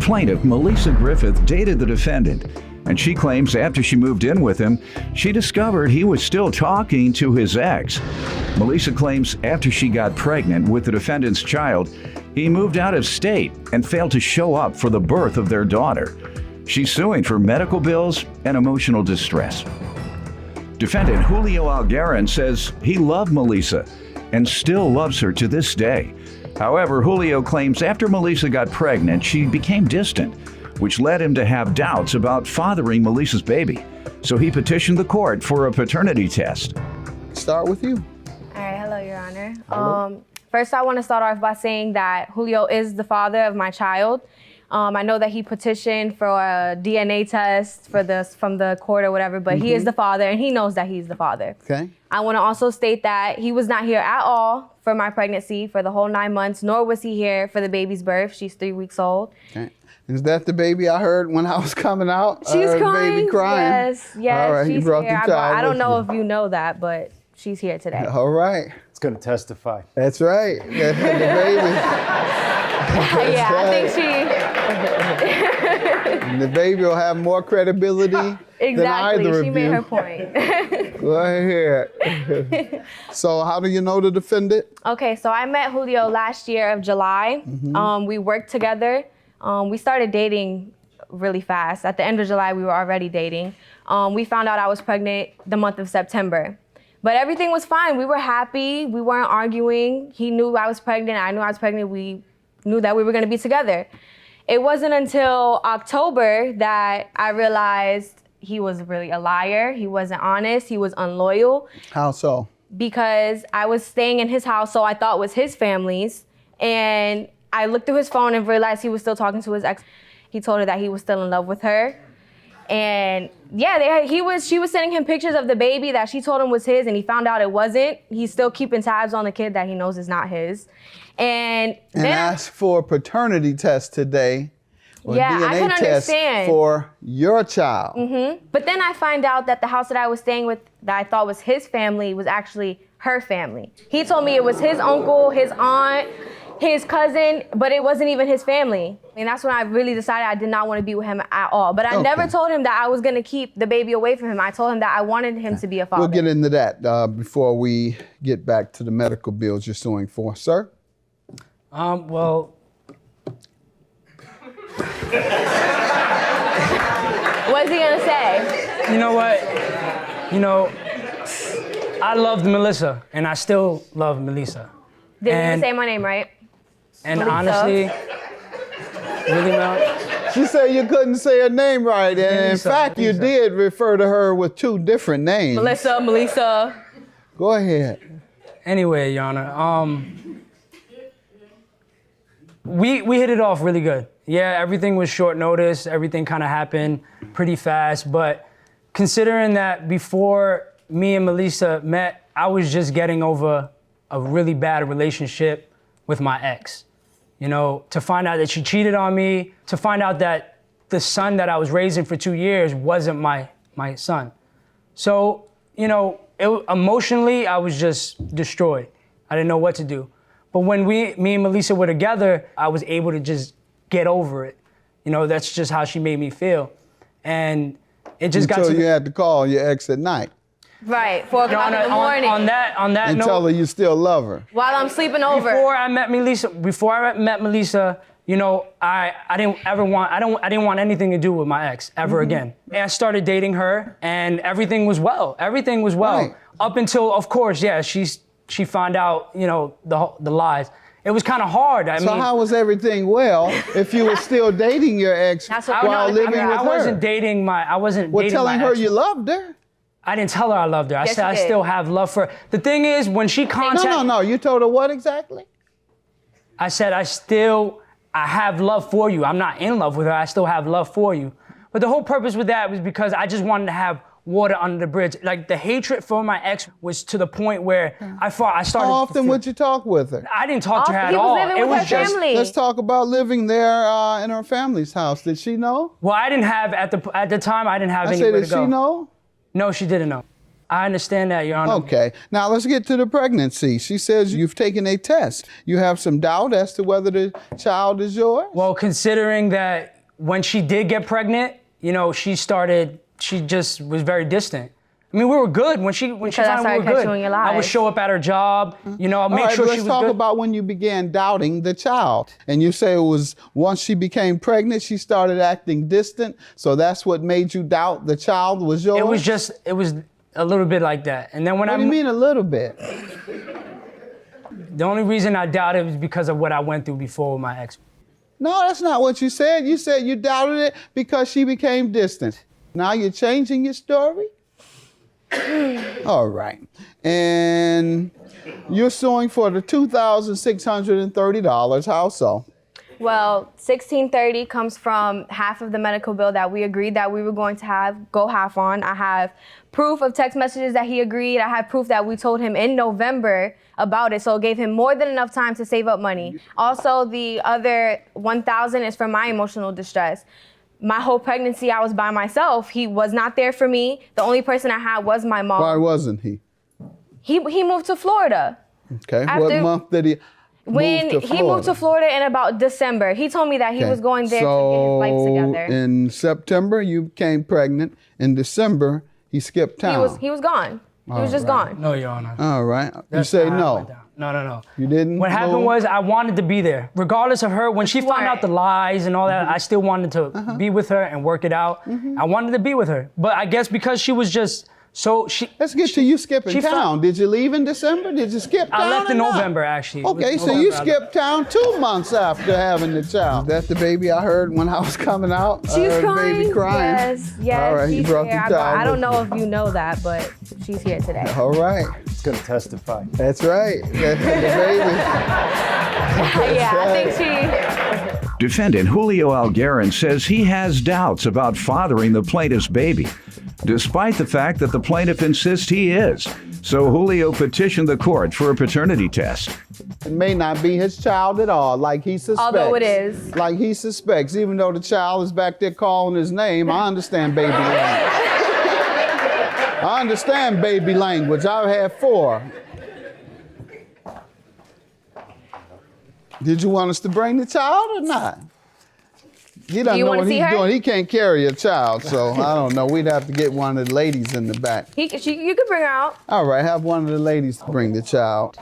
Plaintiff Melissa Griffith dated the defendant, and she claims after she moved in with him, she discovered he was still talking to his ex. Melissa claims after she got pregnant with the defendant's child, he moved out of state and failed to show up for the birth of their daughter. She's suing for medical bills and emotional distress. Defendant Julio Algarin says he loved Melissa and still loves her to this day. However, Julio claims after Melissa got pregnant, she became distant, which led him to have doubts about fathering Melissa's baby. So he petitioned the court for a paternity test. Start with you. All right, hello, Your Honor. Hello. First, I want to start off by saying that Julio is the father of my child. I know that he petitioned for a DNA test from the court or whatever, but he is the father and he knows that he's the father. Okay. I want to also state that he was not here at all for my pregnancy for the whole 9 months, nor was he here for the baby's birth. She's 3 weeks old. Okay. Is that the baby I heard when I was coming out? She's crying. Baby crying. Yes, All right, she's you brought here. the child I don't with know you. if you know that, but she's here today. All right. It's going to testify. That's right. The baby. Yeah, I think The baby will have more credibility than exactly. either She of made you. her point. Go ahead. So how do you know the defendant? Okay, so I met Julio last year of July. We worked together. We started dating really fast. At the end of July, we were already dating. We found out I was pregnant the month of September. But everything was fine. We were happy. We weren't arguing. He knew I was pregnant. I knew I was pregnant. We knew that we were going to be together. It wasn't until October that I realized he was really a liar. He wasn't honest. He was unloyal. How so? Because I was staying in his house, so I thought it was his family's. And I looked through his phone and realized he was still talking to his ex. He told her that he was still in love with her. And yeah, she was sending him pictures of the baby that she told him was his, and he found out it wasn't. He's still keeping tabs on the kid that he knows is not his. And then asked for a paternity test today. Or yeah, DNA I can test understand. for your child. But then I find out that the house that I was staying with that I thought was his family was actually her family. He told me it was his uncle, his aunt, his cousin, but it wasn't even his family. And that's when I really decided I did not want to be with him at all. But I never told him that I was going to keep the baby away from him. I told him that I wanted him to be a father. We'll get into that before we get back to the medical bills you're suing for. Sir? Well, What's he going to say? you know what? I loved Melissa, and I still love Melissa. Didn't even say my name, right? And Melissa. honestly, really, Mel? She said you couldn't say her name right, and in fact, you did refer to her with 2 different names. Melissa. Go ahead. Anyway, Your Honor, we hit it off really good. Yeah, everything was short notice. Everything kind of happened pretty fast. But considering that before me and Melissa met, I was just getting over a really bad relationship with my ex. You know, to find out that she cheated on me, to find out that the son that I was raising for 2 years wasn't my son. So, you know, emotionally, I was just destroyed. I didn't know what to do. But when me and Melissa were together, I was able to just get over it. You know, that's just how she made me feel. And it just got to Until you had to call your ex at night. Right, 4 o'clock in the morning. On that And note, tell her you still love her. While I'm sleeping over. Before I met Melissa, you know, I didn't want anything to do with my ex ever again. And I started dating her, and everything was well. Right. Up until, of course, yeah, she found out, you know, the lies. It was kind of hard. I So mean, how was everything well if you were still dating your ex That's what- while living with her? I wasn't dating my telling her ex. you loved her. I didn't tell her I loved her. I Yes, said you I did. still have love for her. The thing is, when she contacted... No. You told her what exactly? I said, I have love for you. I'm not in love with her. I still have love for you. But the whole purpose with that was because I just wanted to have water under the bridge. Like, the hatred for my ex was to the point where I started... How often would you talk with her? I didn't talk to her at He was all. living It with was her just... family. Let's talk about living there in her family's house. Did she know? Well, I didn't have, at the time, I didn't have I said, anywhere did to go. she know? No, she didn't know. I understand that, Your Honor. Okay. Now let's get to the pregnancy. She says you've taken a test. You have some doubt as to whether the child is yours? Well, considering that when she did get pregnant, you know, she just was very distant. I mean, we were good when she found we were good. I would show up at her job, you know, make sure she was good. Let's talk about when you began doubting the child. And you say it was once she became pregnant, she started acting distant. So that's what made you doubt the child was yours? It was a little bit like that. And then when What do you mean a little bit? The only reason I doubted was because of what I went through before with my ex. No, that's not what you said. You said you doubted it because she became distant. Now you're changing your story? All right. And you're suing for the $2,630. How so? Well, $1,630 comes from half of the medical bill that we agreed that we were going to go half on. I have proof of text messages that he agreed. I have proof that we told him in November about it, so it gave him more than enough time to save up money. Also, the other $1,000 is for my emotional distress. My whole pregnancy, I was by myself. He was not there for me. The only person I had was my mom. Why wasn't he? He moved to Florida. Okay. What month did he When move to Florida? he moved to Florida in about December, he told me that he was going there to get his life together. In September, you became pregnant. In December, he skipped town. He was gone. He was just gone. No, Your Honor. All right. That's you say not how it went no. down. No. You didn't? What happened was I wanted to be there. Regardless of her, when she found out the lies and all that, I still wanted to be with her and work it out. I wanted to be with her. But I guess because she was just Let's get to you skipping town. Did you leave in December? Did you skip town? I left in or not? November, actually. Okay, so you skipped town 2 months after having the child. That's the baby I heard when I was coming out. She's crying. Baby crying. Yes, All right, she's you brought here. the child. I don't know if you know that, but she's here today. All right. It's going to testify. That's right. That's the baby. Yeah, I think she... Defendant Julio Algueron says he has doubts about fathering the plaintiff's baby, despite the fact that the plaintiff insists he is. So Julio petitioned the court for a paternity test. It may not be his child at all, like he suspects. Although it is. Like he suspects, even though the child is back there calling his name. I understand baby language. I understand baby language. I've had 4. Did you want us to bring the child or not? He doesn't know what he's doing. He can't carry a child, so I don't know. We'd have to get one of the ladies in the back. You could bring her out. All right, have one of the ladies bring the child.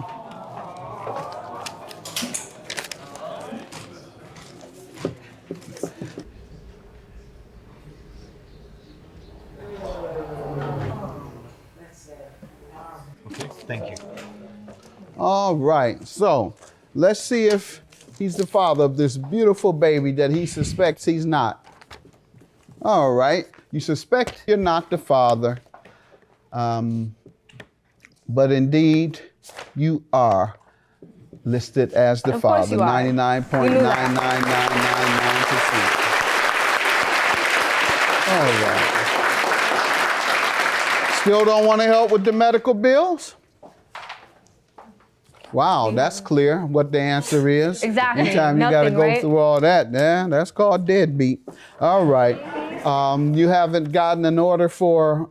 Okay, thank you. All right, so let's see if he's the father of this beautiful baby that he suspects he's not. All right, you suspect you're not the father, but indeed you are listed as the father, 99.99999%. All right. Still don't want to help with the medical bills? Wow, that's clear what the answer is. Exactly. Anytime you got to go through all that, that's called deadbeat. All right. You haven't gotten an order for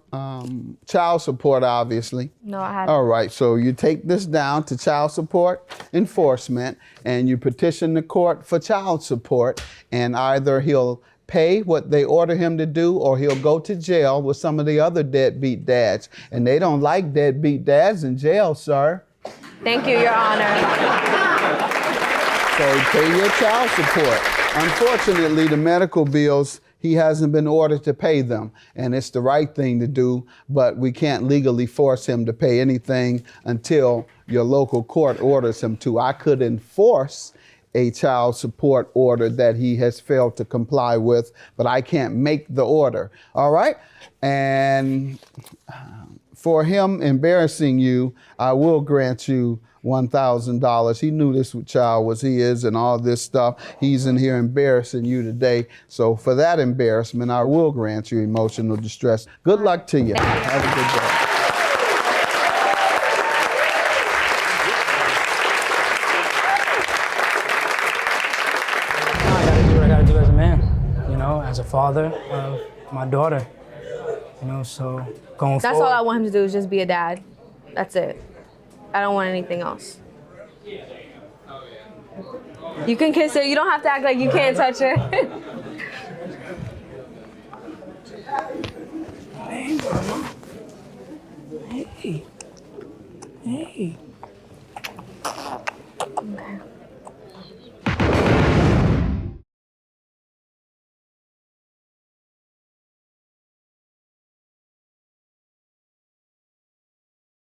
child support, obviously. No, I haven't. All right, so you take this down to child support enforcement and you petition the court for child support, and either he'll pay what they order him to do or he'll go to jail with some of the other deadbeat dads. And they don't like deadbeat dads in jail, sir. Thank you, Your Honor. So pay your child support. Unfortunately, the medical bills, he hasn't been ordered to pay them. And it's the right thing to do, but we can't legally force him to pay anything until your local court orders him to. I could enforce a child support order that he has failed to comply with, but I can't make the order. All right? And for him embarrassing you, I will grant you $1,000. He knew this child was his and all this stuff. He's in here embarrassing you today. So for that embarrassment, I will grant you emotional distress. Good luck to you. Have a good day. I gotta do what I gotta do as a man, you know, as a father of my daughter. You know, so going That's forward. all I want him to do is just be a dad. That's it. I don't want anything else. You can kiss her. You don't have to act like you can't touch her. Hey, mama. Hey. Hey.